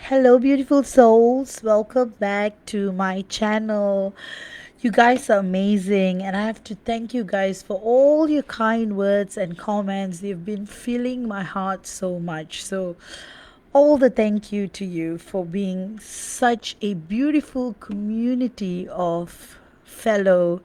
Hello, beautiful souls. Welcome back to my channel. You guys are amazing, and I have to thank you guys for all your kind words and comments. They've been filling my heart so much. So, all the thank you to you for being such a beautiful community of fellow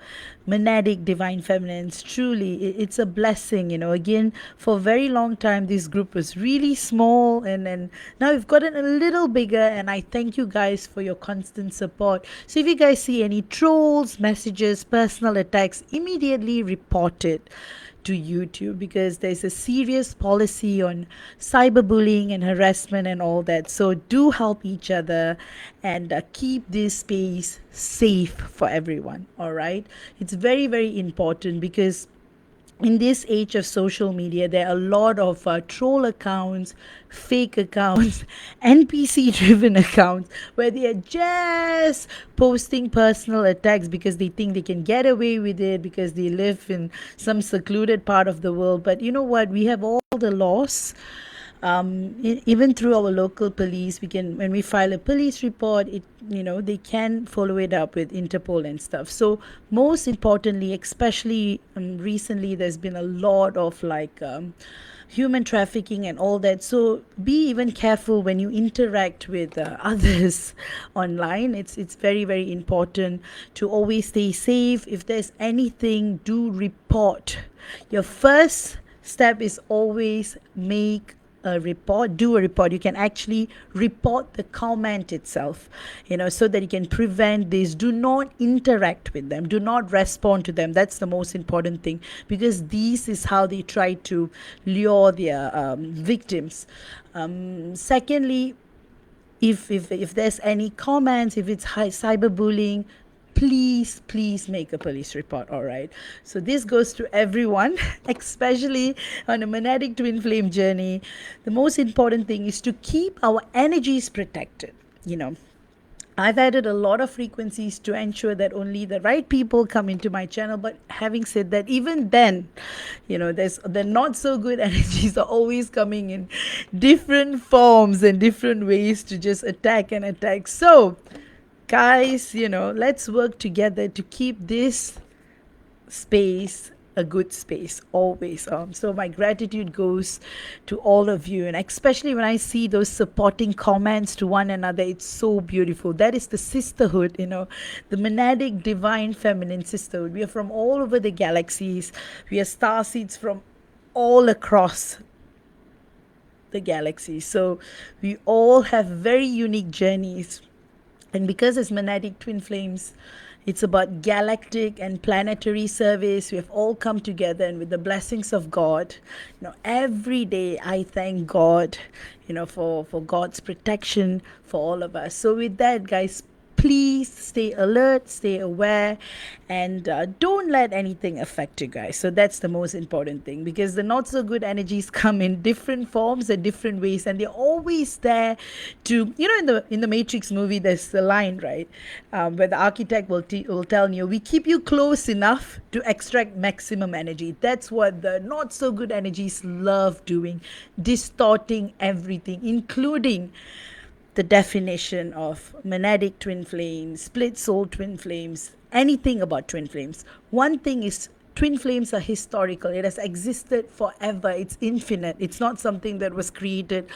monadic divine feminines. Truly, it's a blessing. Again, for a very long time this group was really small, and now we've gotten a little bigger, and I thank you guys for your constant support. So if you guys see any trolls, messages, personal attacks, immediately report it to YouTube, because there's a serious policy on cyberbullying and harassment and all that. So do help each other, and keep this space safe for everyone. All right. It's very, very important, because in this age of social media, there are a lot of troll accounts, fake accounts, NPC driven accounts, where they are just posting personal attacks because they think they can get away with it because they live in some secluded part of the world. But you know what? We have all the laws. Even through our local police, we can, when we file a police report, they can follow it up with Interpol and stuff. So most importantly, especially recently, there's been a lot of human trafficking and all that. So be even careful when you interact with others online. It's very, very important to always stay safe. If there's anything, do report. Your first step is always do a report. You can actually report the comment itself, so that you can prevent this. Do not interact with them, do not respond to them. That's the most important thing, because this is how they try to lure their victims. Secondly, if there's any comments, if it's cyberbullying, please make a police report. All right, so this goes to everyone, especially on a monadic twin flame journey. The most important thing is to keep our energies protected. I've added a lot of frequencies to ensure that only the right people come into my channel. But having said that, even then, there's the not so good energies are always coming in different forms and different ways to just attack and attack. So guys, let's work together to keep this space a good space always. So my gratitude goes to all of you, and especially when I see those supporting comments to one another, it's so beautiful. That is the sisterhood, the monadic divine feminine sisterhood. We are from all over the galaxies. We are star seeds from all across the galaxy. So we all have very unique journeys. And because as Monadic Twin Flames, it's about galactic and planetary service. We have all come together, and with the blessings of God, every day I thank God, for God's protection for all of us. So with that, guys, please stay alert, stay aware, and don't let anything affect you guys. So that's the most important thing, because the not so good energies come in different forms and different ways, and they're always there to, in the Matrix movie, there's the line, right, where the architect will tell you, we keep you close enough to extract maximum energy. That's what the not so good energies love doing, distorting everything, including the definition of monadic twin flames, split soul twin flames, anything about twin flames. One thing is, twin flames are historical. It has existed forever. It's infinite. It's not something that was created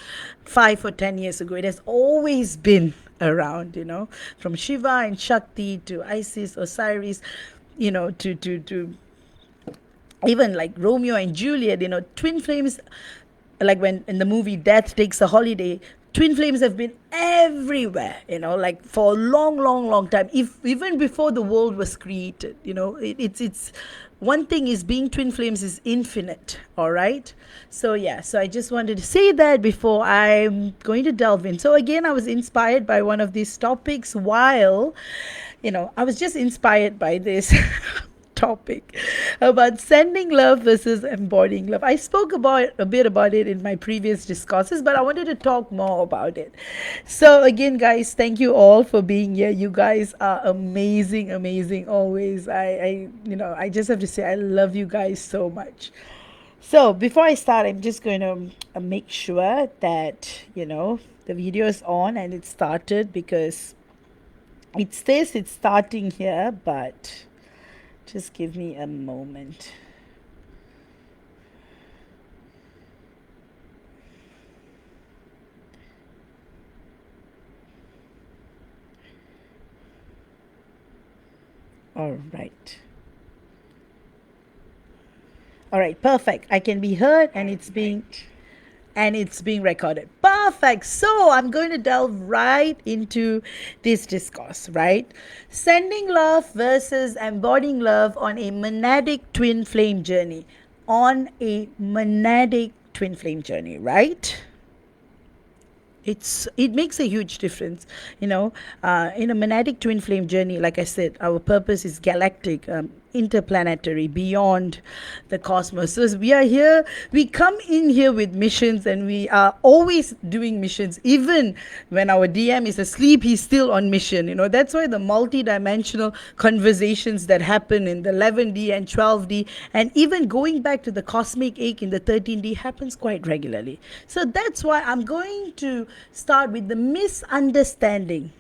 5 or 10 years ago. It has always been around, from Shiva and Shakti to Isis, Osiris, to even like Romeo and Juliet, twin flames, like when in the movie Death Takes a Holiday, twin flames have been everywhere, for a long time, even before the world was created. It's one thing is, being twin flames is infinite. All right, so I just wanted to say that before I'm going to delve in. So again, I was inspired by one of these topics while I was just inspired by this topic about sending love versus embodying love. I spoke about a bit about it in my previous discourses, but I wanted to talk more about it. So again, guys, thank you all for being here. You guys are amazing always. I just have to say, I love you guys so much. So before I start, I'm just going to make sure that, the video is on and it started, because it says it's starting here, but just give me a moment. All right. All right, perfect. I can be heard and it's being recorded. Perfect. So I'm going to delve right into this discourse, right? Sending love versus embodying love on a monadic twin flame journey. On a monadic twin flame journey, right? It makes a huge difference, in a monadic twin flame journey. Like I said, our purpose is galactic, interplanetary, beyond the cosmos. So we are here, we come in here with missions, and we are always doing missions. Even when our DM is asleep, he's still on mission. That's why the multi-dimensional conversations that happen in the 11D and 12D, and even going back to the cosmic ache in the 13D, happens quite regularly. So that's why I'm going to start with the misunderstanding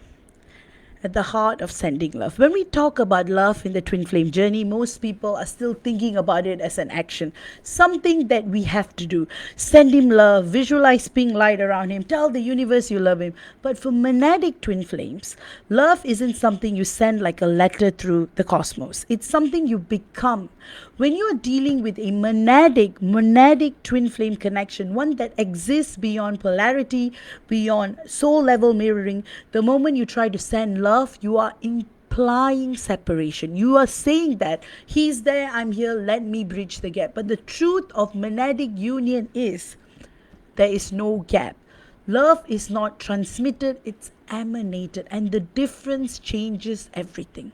at the heart of sending love. When we talk about love in the twin flame journey, most people are still thinking about it as an action, something that we have to do. Send him love, visualize pink light around him, tell the universe you love him. But for monadic twin flames, love isn't something you send like a letter through the cosmos. It's something you become. When you are dealing with a monadic twin flame connection, one that exists beyond polarity, beyond soul level mirroring, the moment you try to send love, you are implying separation. You are saying that he's there, I'm here, let me bridge the gap. But the truth of monadic union is there is no gap. Love is not transmitted, it's emanated, and the difference changes everything.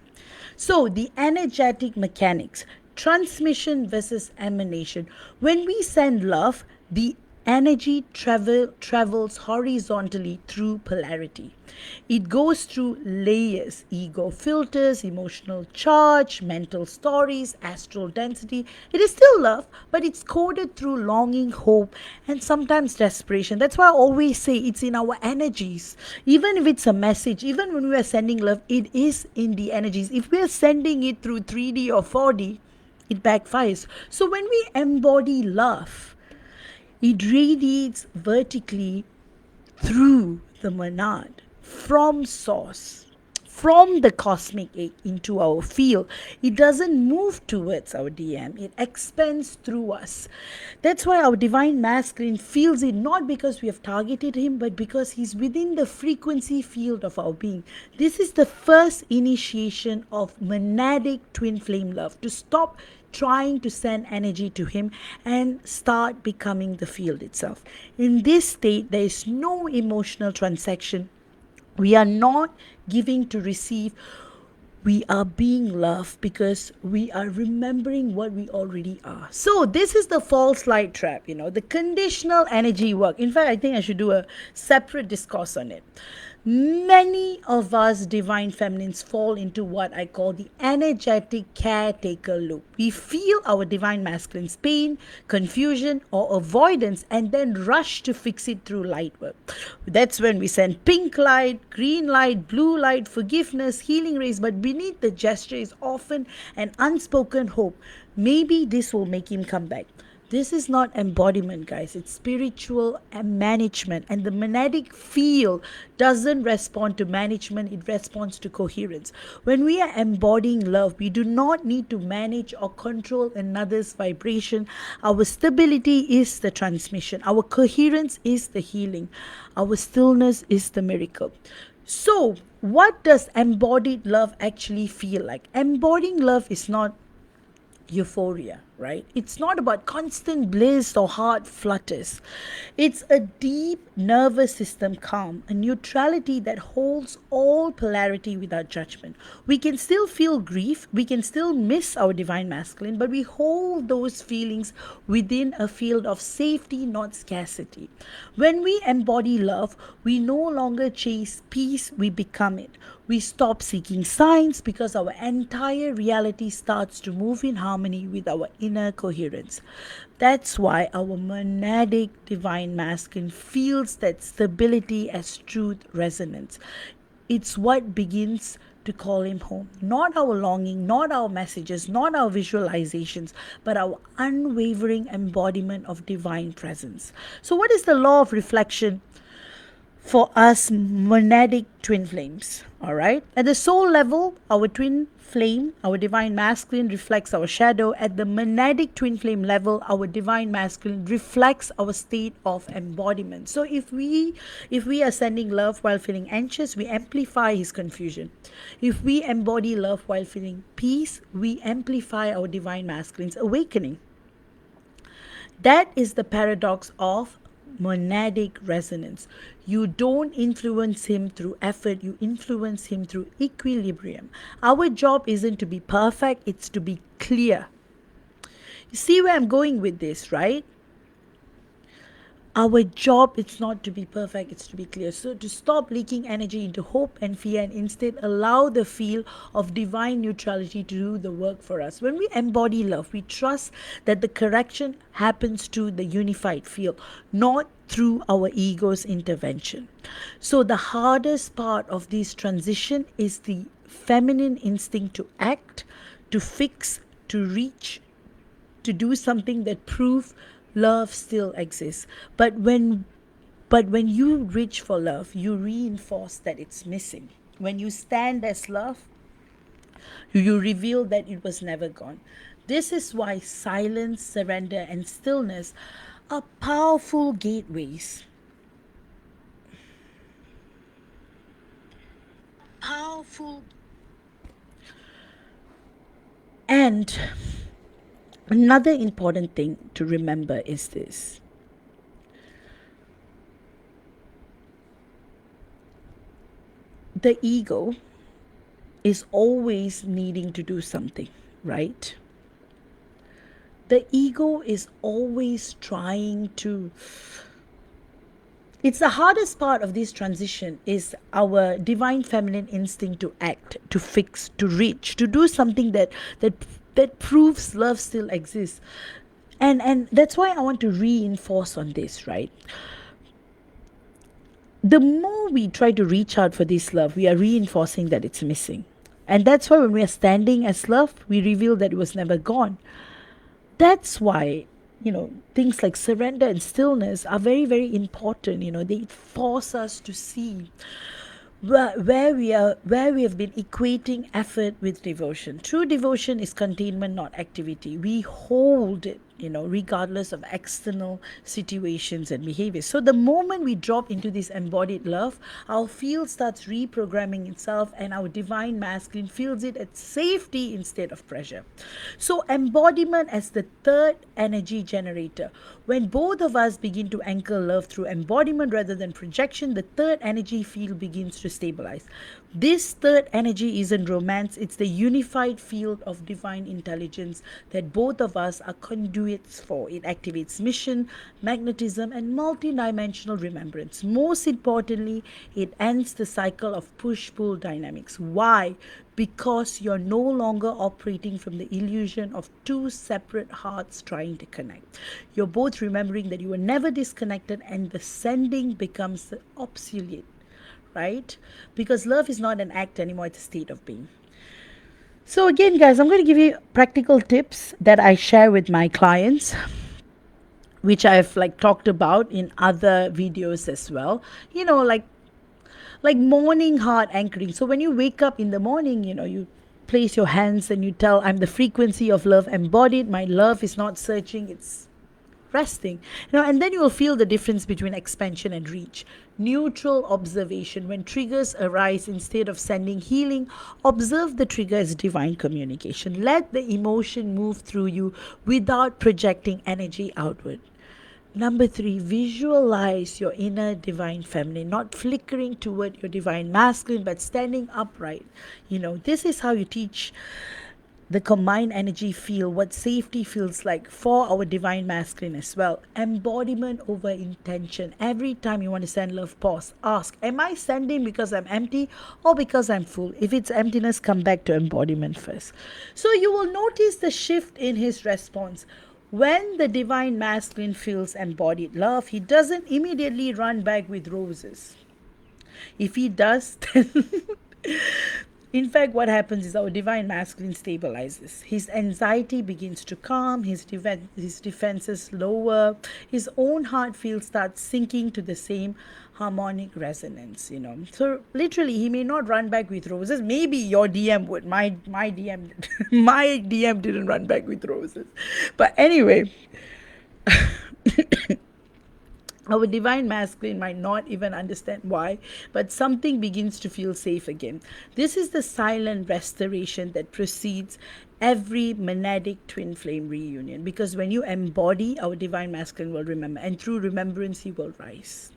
So, the energetic mechanics, transmission versus emanation. When we send love, the energy travels horizontally through polarity. It goes through layers: ego filters, emotional charge, mental stories, astral density. It is still love, but it's coded through longing, hope, and sometimes desperation. That's why I always say it's in our energies. Even if it's a message, even when we are sending love, it is in the energies. If we are sending it through 3D or 4D, it backfires. So when we embody love, it radiates vertically through the monad, from source, from the cosmic egg into our field. It doesn't move towards our DM, it expands through us. That's why our divine masculine feels it, not because we have targeted him, but because he's within the frequency field of our being. This is the first initiation of monadic twin flame love, to stop trying to send energy to him and start becoming the field itself. In this state, there is no emotional transaction. We are not giving to receive. We are being loved because we are remembering what we already are. So this is the false light trap, the conditional energy work. In fact, I think I should do a separate discourse on it. Many of us divine feminines fall into what I call the energetic caretaker loop. We feel our divine masculine's pain, confusion, or avoidance, and then rush to fix it through light work. That's when we send pink light, green light, blue light, forgiveness, healing rays, but beneath the gesture is often an unspoken hope. Maybe this will make him come back. This is not embodiment, guys. It's spiritual management. And the monadic field doesn't respond to management, it responds to coherence. When we are embodying love, we do not need to manage or control another's vibration. Our stability is the transmission, our coherence is the healing, our stillness is the miracle. So, what does embodied love actually feel like? Embodying love is not euphoria, right? It's not about constant bliss or heart flutters. It's a deep nervous system calm, a neutrality that holds all polarity without judgment. We can still feel grief, we can still miss our divine masculine, but we hold those feelings within a field of safety, not scarcity. When we embody love, we no longer chase peace, we become it. We stop seeking signs because our entire reality starts to move in harmony with our inner coherence. That's why our monadic divine masculine feels that stability as truth resonance. It's what begins to call him home. Not our longing, not our messages, not our visualizations, but our unwavering embodiment of divine presence. So, what is the law of reflection for us monadic twin flames? All right. At the soul level, our twin flame, our divine masculine, reflects our shadow. At the monadic twin flame level, our divine masculine reflects our state of embodiment. So if we are sending love while feeling anxious, we amplify his confusion. If we embody love while feeling peace, we amplify our divine masculine's awakening. That is the paradox of monadic resonance. You don't influence him through effort, you influence him through equilibrium. Our job isn't to be perfect, it's to be clear. You see where I'm going with this, right? Our job is not to be perfect, it's to be clear. So to stop leaking energy into hope and fear and instead allow the feel of divine neutrality to do the work for us. When we embody love, we trust that the correction happens to the unified field, not through our ego's intervention. So the hardest part of this transition is the feminine instinct to act, to fix, to reach, to do something that proves love still exists. But when you reach for love, you reinforce that it's missing. When you stand as love, you reveal that it was never gone. This is why silence, surrender, and stillness are powerful gateways. Powerful. And another important thing to remember is this: the ego is always needing to do something, right? The ego is always trying to. It's the hardest part of this transition is our divine feminine instinct to act, to fix, to reach, to do something that proves love still exists. And that's why I want to reinforce on this, right? The more we try to reach out for this love, we are reinforcing that it's missing. And that's why when we are standing as love, we reveal that it was never gone. That's why, things like surrender and stillness are very, very important. They force us to see where we have been equating effort with devotion. True devotion is containment, not activity. We hold it, regardless of external situations and behaviors. So the moment we drop into this embodied love, our field starts reprogramming itself and our divine masculine feels it as safety instead of pressure. So embodiment as the third energy generator. When both of us begin to anchor love through embodiment rather than projection, the third energy field begins to stabilize. This third energy isn't romance, it's the unified field of divine intelligence that both of us are conduits for. It activates mission, magnetism, and multidimensional remembrance. Most importantly, it ends the cycle of push-pull dynamics. Why? Because you're no longer operating from the illusion of two separate hearts trying to connect. You're both remembering that you were never disconnected, and the sending becomes the obsolete, right? Because love is not an act anymore, it's a state of being. So again, guys, I'm going to give you practical tips that I share with my clients, which I've talked about in other videos as well. Like morning heart anchoring. So when you wake up in the morning, you place your hands and you tell, I'm the frequency of love embodied. My love is not searching, it's resting. And then you will feel the difference between expansion and reach. Neutral observation. When triggers arise, instead of sending healing, observe the trigger as divine communication. Let the emotion move through you without projecting energy outward. Number 3, visualize your inner divine feminine, not flickering toward your divine masculine, but standing upright. This is how you teach the combined energy feel what safety feels like for our divine masculine as well. Embodiment over intention. Every time you want to send love, pause. Ask, am I sending because I'm empty or because I'm full? If it's emptiness, come back to embodiment first. So you will notice the shift in his response. When the divine masculine feels embodied love, he doesn't immediately run back with roses. If he does, then in fact, what happens is our divine masculine stabilizes. His anxiety begins to calm, his defenses lower, his own heart field starts sinking to the same harmonic resonance. So literally, he may not run back with roses. Maybe your DM would. My DM, my DM didn't run back with roses. But anyway, our divine masculine might not even understand why, but something begins to feel safe again. This is the silent restoration that precedes every monadic twin flame reunion. Because when you embody, our divine masculine will remember, and through remembrance, he will rise.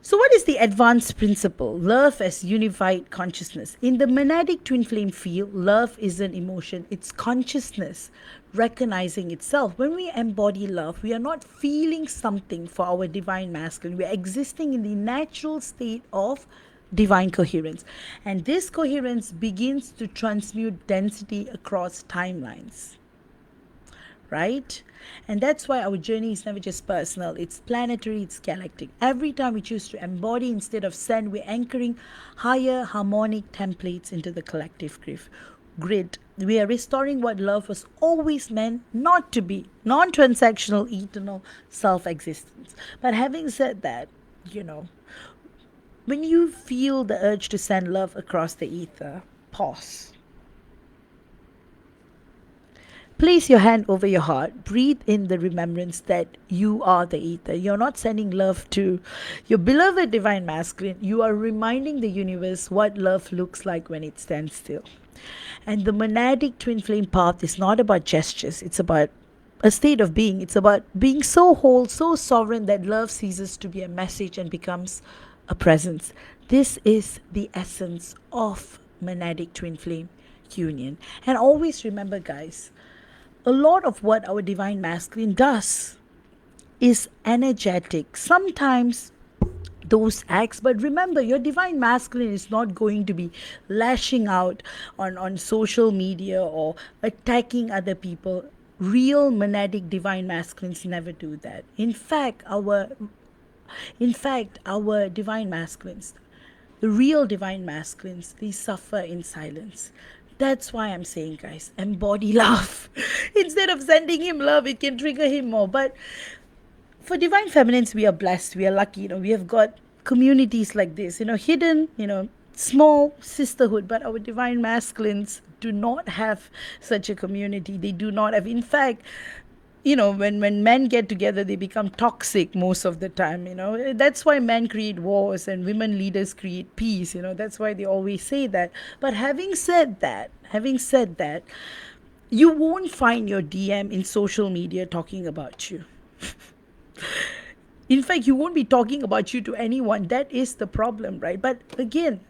So, what is the advanced principle? Love as unified consciousness. In the monadic twin flame field, love is an emotion, it's consciousness recognizing itself. When we embody love, we are not feeling something for our divine masculine, we are existing in the natural state of divine coherence. And this coherence begins to transmute density across timelines. Right? And that's why our journey is never just personal, it's planetary, it's galactic. Every time we choose to embody instead of send, we're anchoring higher harmonic templates into the collective grid. We are restoring what love was always meant not to be, non-transactional, eternal self-existence. But having said that, when you feel the urge to send love across the ether, pause. Place your hand over your heart. Breathe in the remembrance that you are the ether. You're not sending love to your beloved divine masculine. You are reminding the universe what love looks like when it stands still. And the monadic twin flame path is not about gestures. It's about a state of being. It's about being so whole, so sovereign that love ceases to be a message and becomes a presence. This is the essence of monadic twin flame union. And always remember, guys, a lot of what our divine masculine does is energetic. Sometimes those acts, but remember, your divine masculine is not going to be lashing out on social media or attacking other people. Real monadic divine masculines never do that. In fact, our divine masculines, the real divine masculines, they suffer in silence. That's why I'm saying, guys, embody love. Instead of sending him love, it can trigger him more. But for divine feminines, we are blessed. We are lucky. We have got communities like this, hidden, small sisterhood. But our divine masculines do not have such a community. They do not have. In fact, when men get together, they become toxic most of the time. That's why men create wars and women leaders create peace. That's why they always say that. But having said that, you won't find your DM in social media talking about you. In fact, you won't be talking about you to anyone. That is the problem, right? But again,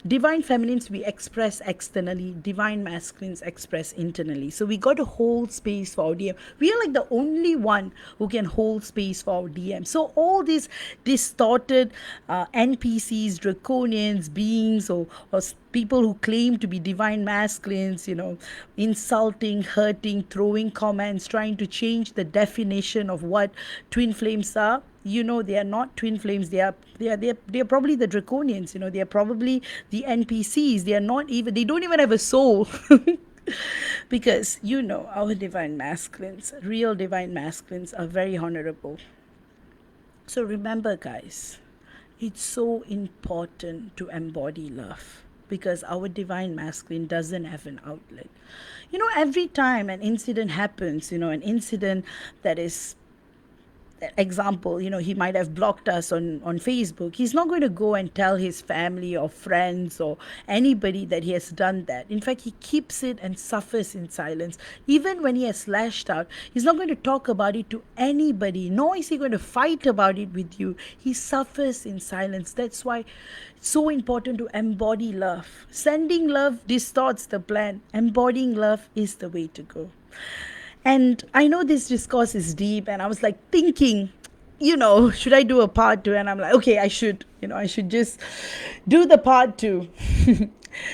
divine feminines, we express externally. Divine masculines express internally. So we got to hold space for our DM. We are like the only one who can hold space for our DM. So all these distorted NPCs, draconians, beings, or people who claim to be divine masculines, insulting, hurting, throwing comments, trying to change the definition of what twin flames are. They are not twin flames. They are probably the draconians. They are probably the NPCs. They don't even have a soul. Because our divine masculines, real divine masculines, are very honorable. So remember, guys, it's so important to embody love, because our divine masculine doesn't have an outlet. Every time an incident happens, an incident that is example, he might have blocked us on Facebook. He's not going to go and tell his family or friends or anybody that he has done that. In fact, he keeps it and suffers in silence. Even when he has lashed out, he's not going to talk about it to anybody, nor is he going to fight about it with you. He suffers in silence. That's why it's so important to embody love. Sending love distorts the plan. Embodying love is the way to go. And I know this discourse is deep, and I was like thinking, should I do a part two? And I'm like, okay, I should just do the part two.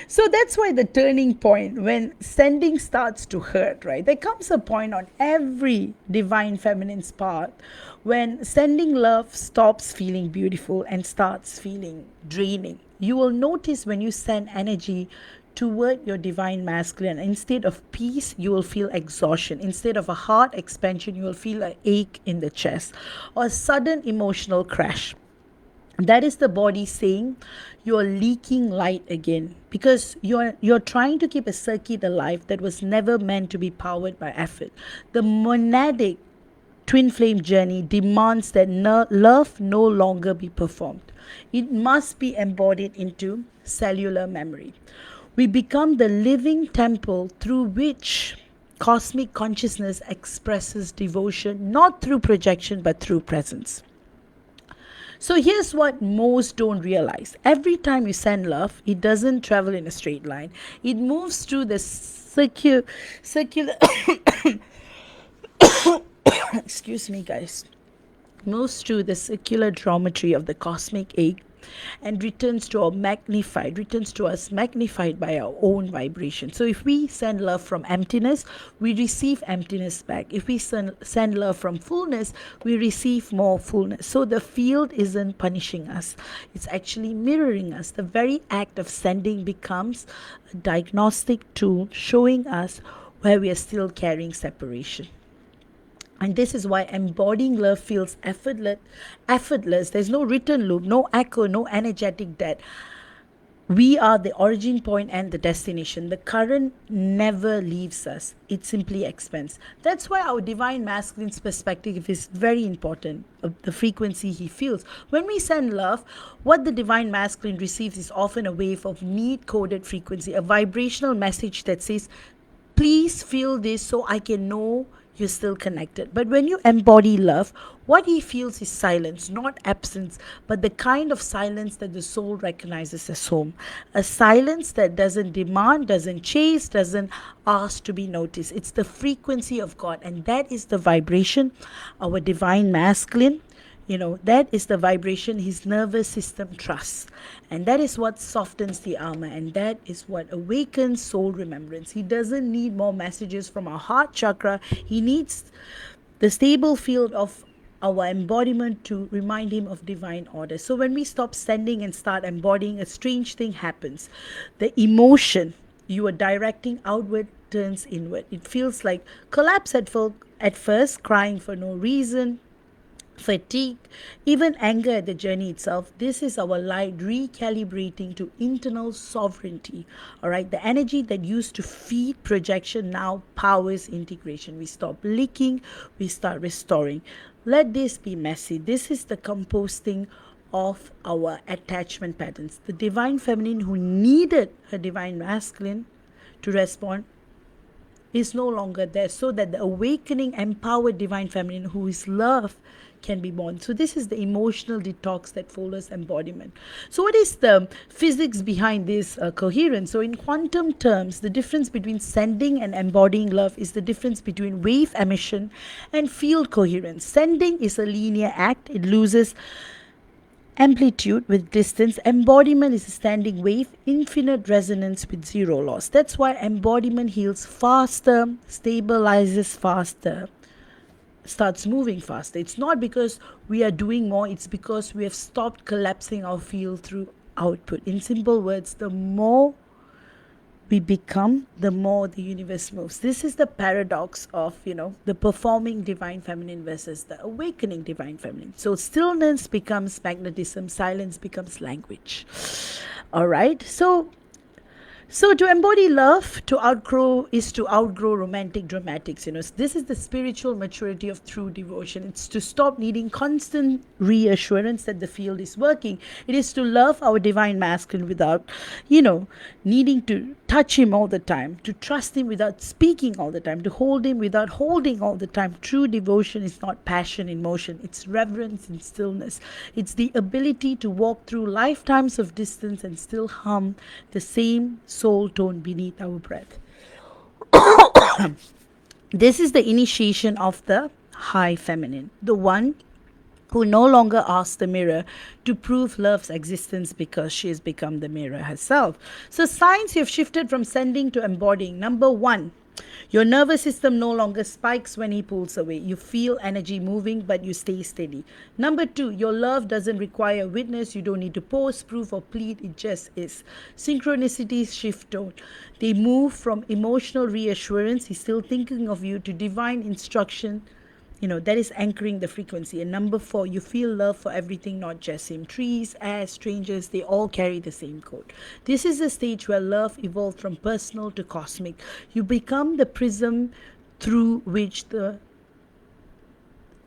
So that's why the turning point, when sending starts to hurt, right? There comes a point on every divine feminine's path when sending love stops feeling beautiful and starts feeling draining. You will notice when you send energy toward your divine masculine, instead of peace, you will feel exhaustion. Instead of a heart expansion, you will feel an ache in the chest or a sudden emotional crash. That is the body saying you're leaking light again, because you're trying to keep a circuit alive that was never meant to be powered by effort. The monadic twin flame journey demands that love no longer be performed. It must be embodied into cellular memory. We become the living temple through which cosmic consciousness expresses devotion, not through projection, but through presence. So here's what most don't realize. Every time you send love, it doesn't travel in a straight line. It moves through the circular excuse me, guys. Moves through the circular geometry of the cosmic egg and returns to us magnified by our own vibration. So if we send love from emptiness, we receive emptiness back. If we send love from fullness, we receive more fullness. So the field isn't punishing us, it's actually mirroring us. The very act of sending becomes a diagnostic tool showing us where we are still carrying separation. And this is why embodying love feels effortless. There's no written loop, no echo, no energetic debt. We are the origin point and the destination. The current never leaves us. It simply expands. That's why our divine masculine's perspective is very important, the frequency he feels. When we send love, what the divine masculine receives is often a wave of need-coded frequency, a vibrational message that says, please feel this so I can know you're still connected. But when you embody love, what he feels is silence, not absence, but the kind of silence that the soul recognizes as home. A silence that doesn't demand, doesn't chase, doesn't ask to be noticed. It's the frequency of God, and that is the vibration our divine masculine, that is the vibration his nervous system trusts. And that is what softens the armor. And that is what awakens soul remembrance. He doesn't need more messages from our heart chakra. He needs the stable field of our embodiment to remind him of divine order. So when we stop sending and start embodying, a strange thing happens. The emotion you are directing outward turns inward. It feels like collapse at first, crying for no reason, fatigue, even anger at the journey itself. This is our light recalibrating to internal sovereignty. All right, the energy that used to feed projection now powers integration. We stop leaking, we start restoring. Let this be messy. This is the composting of our attachment patterns. The divine feminine who needed her divine masculine to respond is no longer there, so that the awakening, empowered divine feminine who is love can be born. So this is the emotional detox that follows embodiment. So what is the physics behind this coherence? So in quantum terms, the difference between sending and embodying love is the difference between wave emission and field coherence. Sending is a linear act. It loses amplitude with distance. Embodiment is a standing wave, infinite resonance with zero loss. That's why embodiment heals faster, stabilizes faster, starts moving faster. It's not because we are doing more, it's because we have stopped collapsing our field through output. In simple words, the more we become, the more the universe moves. This is the paradox of, the performing divine feminine versus the awakening divine feminine. So stillness becomes magnetism, silence becomes language. All right. So So to embody love, to outgrow is to outgrow romantic dramatics. This is the spiritual maturity of true devotion. It's to stop needing constant reassurance that the field is working. It is to love our divine masculine without, needing to touch him all the time, to trust him without speaking all the time, to hold him without holding all the time. True devotion is not passion in motion, it's reverence in stillness. It's the ability to walk through lifetimes of distance and still hum the same soul tone beneath our breath. This is the initiation of the high feminine, the one who no longer asks the mirror to prove love's existence because she has become the mirror herself. So, signs you've shifted from sending to embodying. Number one, your nervous system no longer spikes when he pulls away. You feel energy moving, but you stay steady. Number two, your love doesn't require a witness. You don't need to pose, prove, or plead. It just is. Synchronicities shift tone. They move from emotional reassurance, he's still thinking of you, to divine instruction. That is anchoring the frequency. And number four, you feel love for everything, not just him. Trees, air, strangers, they all carry the same code. This is the stage where love evolved from personal to cosmic. You become the prism through which the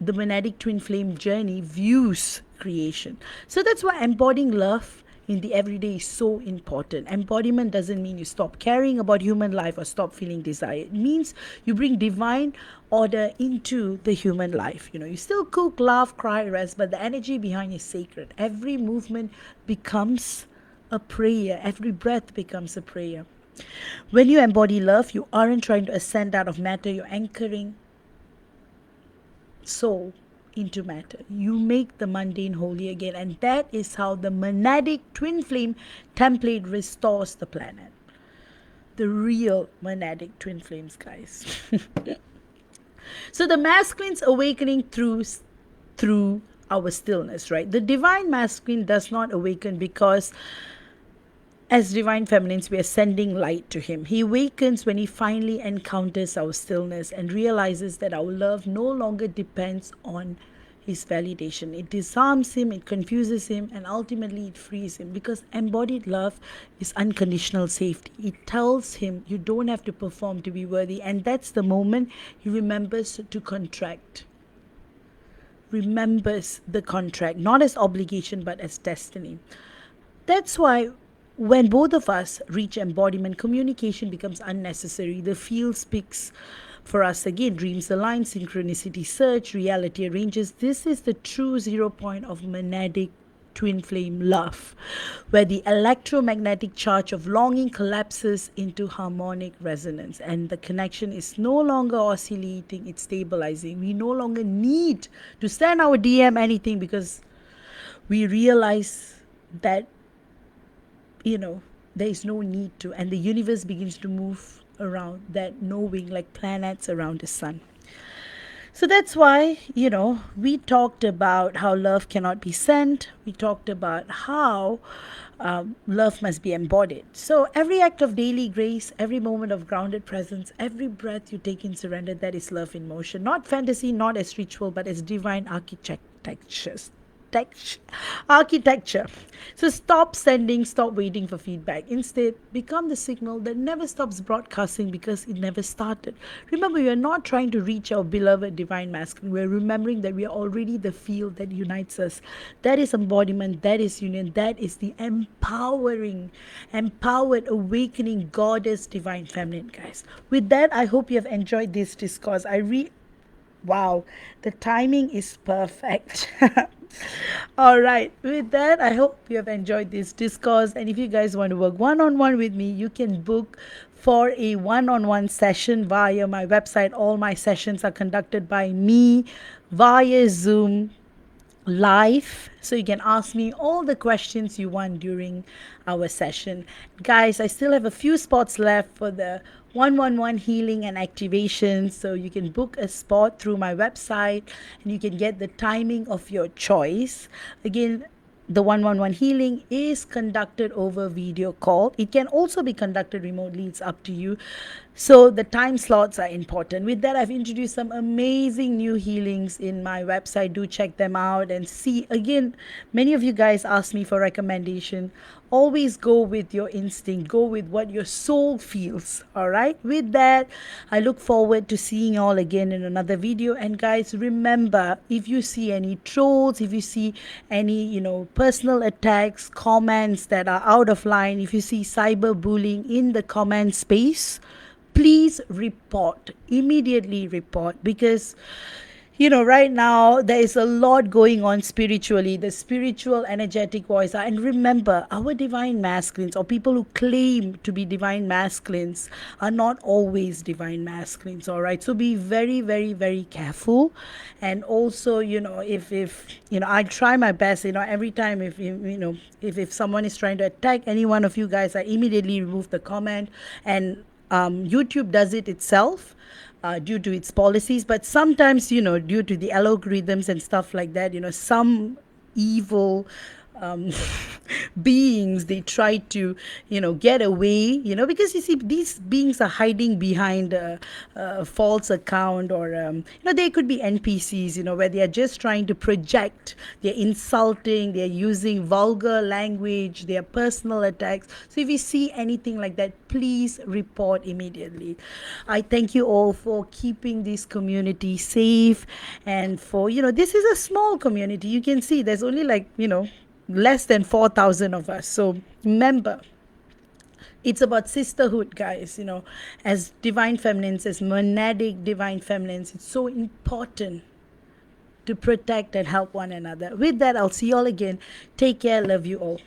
Monadic Twin Flame journey views creation. So that's why embodying love in the everyday is so important. Embodiment doesn't mean you stop caring about human life or stop feeling desire. It means you bring divine order into the human life. You still cook, laugh, cry, rest, but the energy behind is sacred. Every movement becomes a prayer. Every breath becomes a prayer. When you embody love, you aren't trying to ascend out of matter. You're anchoring soul into matter. You make the mundane holy again, and that is how the Monadic Twin Flame template restores the planet. The real Monadic Twin Flames, guys. So the masculine's awakening through our stillness, right? The divine masculine does not awaken because as divine feminines, we are sending light to him. He awakens when he finally encounters our stillness and realizes that our love no longer depends on his validation. It disarms him, it confuses him, and ultimately it frees him, because embodied love is unconditional safety. It tells him you don't have to perform to be worthy, and that's the moment he remembers to contract. Remembers the contract, not as obligation but as destiny. That's why when both of us reach embodiment, communication becomes unnecessary. The field speaks for us again. Dreams align, synchronicity surge, reality arranges. This is the true 0 point of Monadic Twin Flame love, where the electromagnetic charge of longing collapses into harmonic resonance, and the connection is no longer oscillating, it's stabilizing. We no longer need to send our DM anything, because we realize that there is no need to, and the universe begins to move around that knowing, like planets around the sun. So that's why we talked about how love cannot be sent. We talked about how love must be embodied. So every act of daily grace, every moment of grounded presence, every breath you take in surrender, that is love in motion. Not fantasy, not as ritual, but as divine architecture. So stop sending, stop waiting for feedback. Instead, become the signal that never stops broadcasting because it never started. Remember, we are not trying to reach our beloved divine masculine. We are remembering that we are already the field that unites us. That is embodiment, that is union, that is the empowered, awakening goddess divine feminine, guys. With that, I hope you have enjoyed this discourse. Wow, the timing is perfect. All right, with that, I hope you have enjoyed this discourse. And if you guys want to work one-on-one with me, you can book for a one-on-one session via my website. All my sessions are conducted by me via Zoom live, so you can ask me all the questions you want during our session. Guys, I still have a few spots left for the 111 healing and activation, so you can book a spot through my website and you can get the timing of your choice. Again, the 111 healing is conducted over video call. It can also be conducted remotely, it's up to you. So the time slots are important. With that, I've introduced some amazing new healings in my website. Do check them out and see. Again, many of you guys asked me for recommendation. Always go with your instinct. Go with what your soul feels. All right. With that, I look forward to seeing you all again in another video. And guys, remember, if you see any trolls, if you see any, personal attacks, comments that are out of line, if you see cyberbullying in the comment space, please report, immediately report, because right now there is a lot going on spiritually, the spiritual energetic voice. And remember, our divine masculines, or people who claim to be divine masculines, are not always divine masculines. All right, so be very, very, very careful. And also, if I try my best, every time, if someone is trying to attack any one of you guys, I immediately remove the comment. And YouTube does it itself, due to its policies. But sometimes, due to the algorithms and stuff like that, some evil um, beings, they try to get away, because you see, these beings are hiding behind a false account, or they could be NPCs, where they are just trying to project, they're insulting, they're using vulgar language, their personal attacks. So if you see anything like that, please report immediately. I thank you all for keeping this community safe, and for, this is a small community. You can see there's only like, less than 4,000 of us. So remember, it's about sisterhood, guys. As divine feminines, as monadic divine feminines, it's so important to protect and help one another. With that, I'll see you all again. Take care. Love you all.